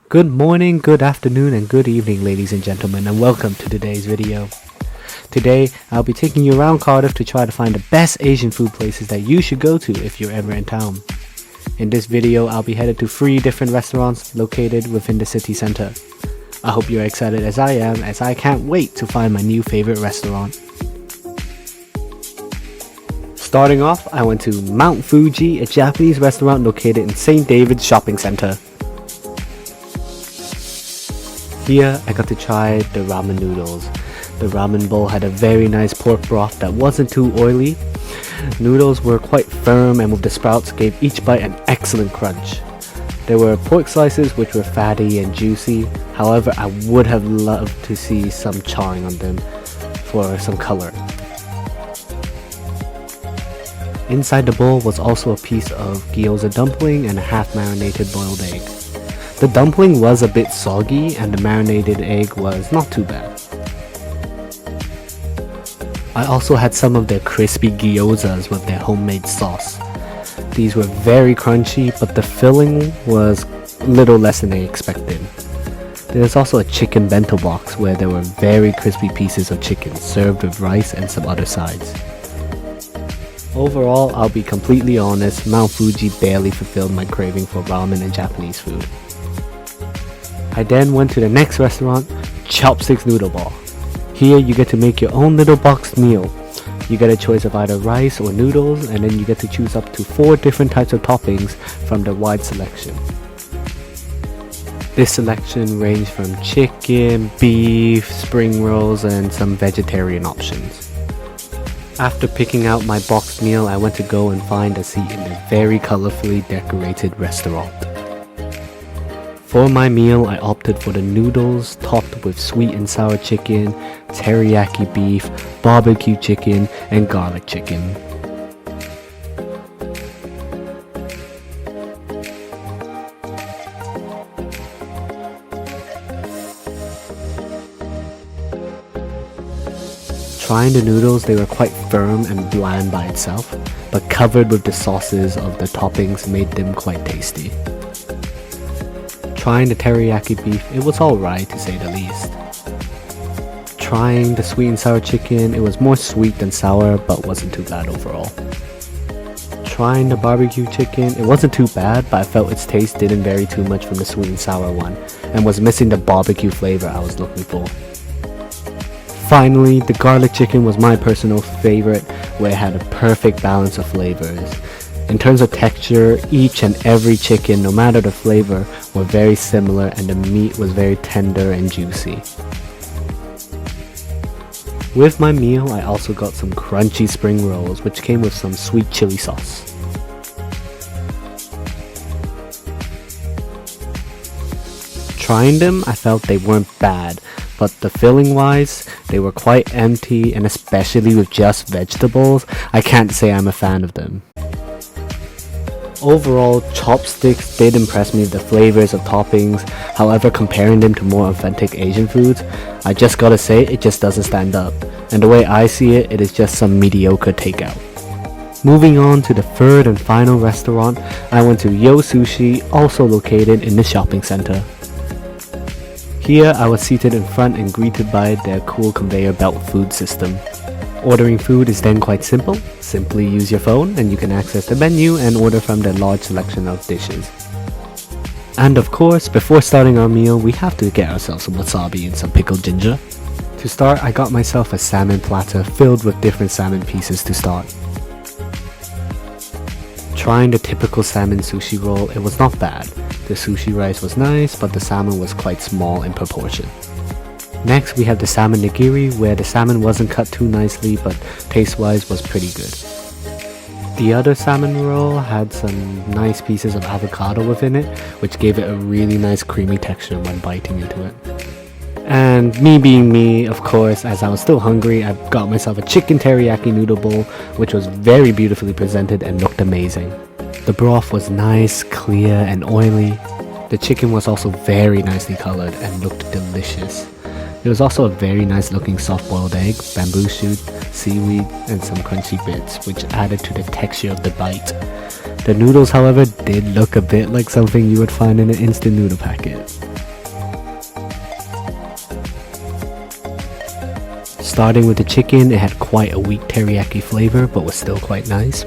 Good morning, good afternoon, and good evening, ladies and gentlemen, and welcome to today's video. Today, I'll be taking you around Cardiff to try to find the best Asian food places that you should go to if you're ever in town. In this video, I'll be headed to 3 different restaurants located within the city centre. I hope you're excited as I am, as I can't wait to find my new favourite restaurant. Starting off, I went to Mount Fuji, a Japanese restaurant located in St. David's Shopping Centre. Here, I got to try the ramen noodles. The ramen bowl had a very nice pork broth that wasn't too oily. Noodles were quite firm, and with the sprouts gave each bite an excellent crunch. There were pork slices which were fatty and juicy, however I would have loved to see some charring on them for some color. Inside the bowl was also a piece of gyoza dumpling and a half marinated boiled egg. The dumpling was a bit soggy and the marinated egg was not too bad. I also had some of their crispy gyozas with their homemade sauce. These were very crunchy, but the filling was little less than I expected. There's also a chicken bento box where there were very crispy pieces of chicken served with rice and some other sides. Overall, I'll be completely honest, Mount Fuji barely fulfilled my craving for ramen and Japanese food. I then went to the next restaurant, Chopstix Noodle Bar. Here you get to make your own little boxed meal. You get a choice of either rice or noodles, and then you get to choose up to 4 different types of toppings from the wide selection. This selection ranged from chicken, beef, spring rolls, and some vegetarian options. After picking out my boxed meal, I went to go and find a seat in the very colorfully decorated restaurant. For my meal, I opted for the noodles topped with sweet and sour chicken, teriyaki beef, barbecue chicken, and garlic chicken. Trying the noodles, they were quite firm and bland by itself, but covered with the sauces of the toppings made them quite tasty. Trying the teriyaki beef, it was alright to say the least. Trying the sweet and sour chicken, it was more sweet than sour but wasn't too bad overall. Trying the barbecue chicken, it wasn't too bad, but I felt its taste didn't vary too much from the sweet and sour one and was missing the barbecue flavor I was looking for. Finally, the garlic chicken was my personal favorite, where it had a perfect balance of flavors. In terms of texture, each and every chicken, no matter the flavor, were very similar and the meat was very tender and juicy. With my meal, I also got some crunchy spring rolls, which came with some sweet chili sauce. Trying them, I felt they weren't bad, but the filling wise, they were quite empty, and especially with just vegetables, I can't say I'm a fan of them. Overall, Chopstix did impress me with the flavors of toppings, however comparing them to more authentic Asian foods, I just gotta say it just doesn't stand up, and the way I see it, it is just some mediocre takeout. Moving on to the 3rd and final restaurant, I went to Yo Sushi, also located in the shopping centre. Here I was seated in front and greeted by their cool conveyor belt food system. Ordering food is then quite simple. Simply use your phone and you can access the menu and order from their large selection of dishes. And of course, before starting our meal, we have to get ourselves some wasabi and some pickled ginger. To start, I got myself a salmon platter filled with different salmon pieces to start. Trying the typical salmon sushi roll, it was not bad. The sushi rice was nice, but the salmon was quite small in proportion. Next, we have the salmon nigiri, where the salmon wasn't cut too nicely, but taste-wise was pretty good. The other salmon roll had some nice pieces of avocado within it, which gave it a really nice creamy texture when biting into it. And me being me, of course, as I was still hungry, I got myself a chicken teriyaki noodle bowl, which was very beautifully presented and looked amazing. The broth was nice, clear, and oily. The chicken was also very nicely colored and looked delicious. It was also a very nice looking soft boiled egg, bamboo shoot, seaweed, and some crunchy bits, which added to the texture of the bite. The noodles, however, did look a bit like something you would find in an instant noodle packet. Starting with the chicken, it had quite a weak teriyaki flavor, but was still quite nice.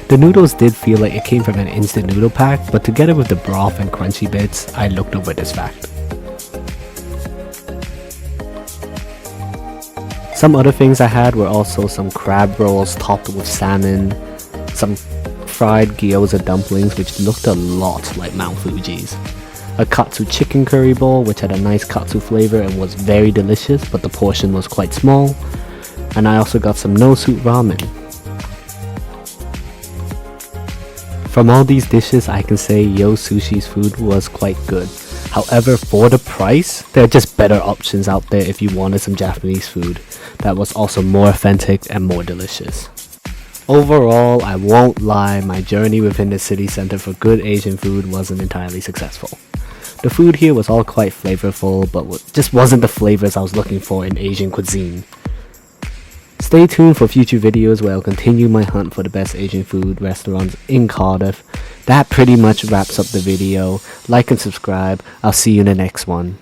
The noodles did feel like it came from an instant noodle pack, but together with the broth and crunchy bits, I looked over this fact. Some other things I had were also some crab rolls topped with salmon, some fried gyoza dumplings which looked a lot like Mount Fuji's, a katsu chicken curry bowl which had a nice katsu flavor and was very delicious, but the portion was quite small, and I also got some no soup ramen. From all these dishes, I can say Yo Sushi's food was quite good. However, for the price, there are just better options out there if you wanted some Japanese food that was also more authentic and more delicious. Overall, I won't lie, my journey within the city center for good Asian food wasn't entirely successful. The food here was all quite flavorful, but just wasn't the flavors I was looking for in Asian cuisine. Stay tuned for future videos where I'll continue my hunt for the best Asian food restaurants in Cardiff. That pretty much wraps up the video. Like and subscribe. I'll see you in the next one.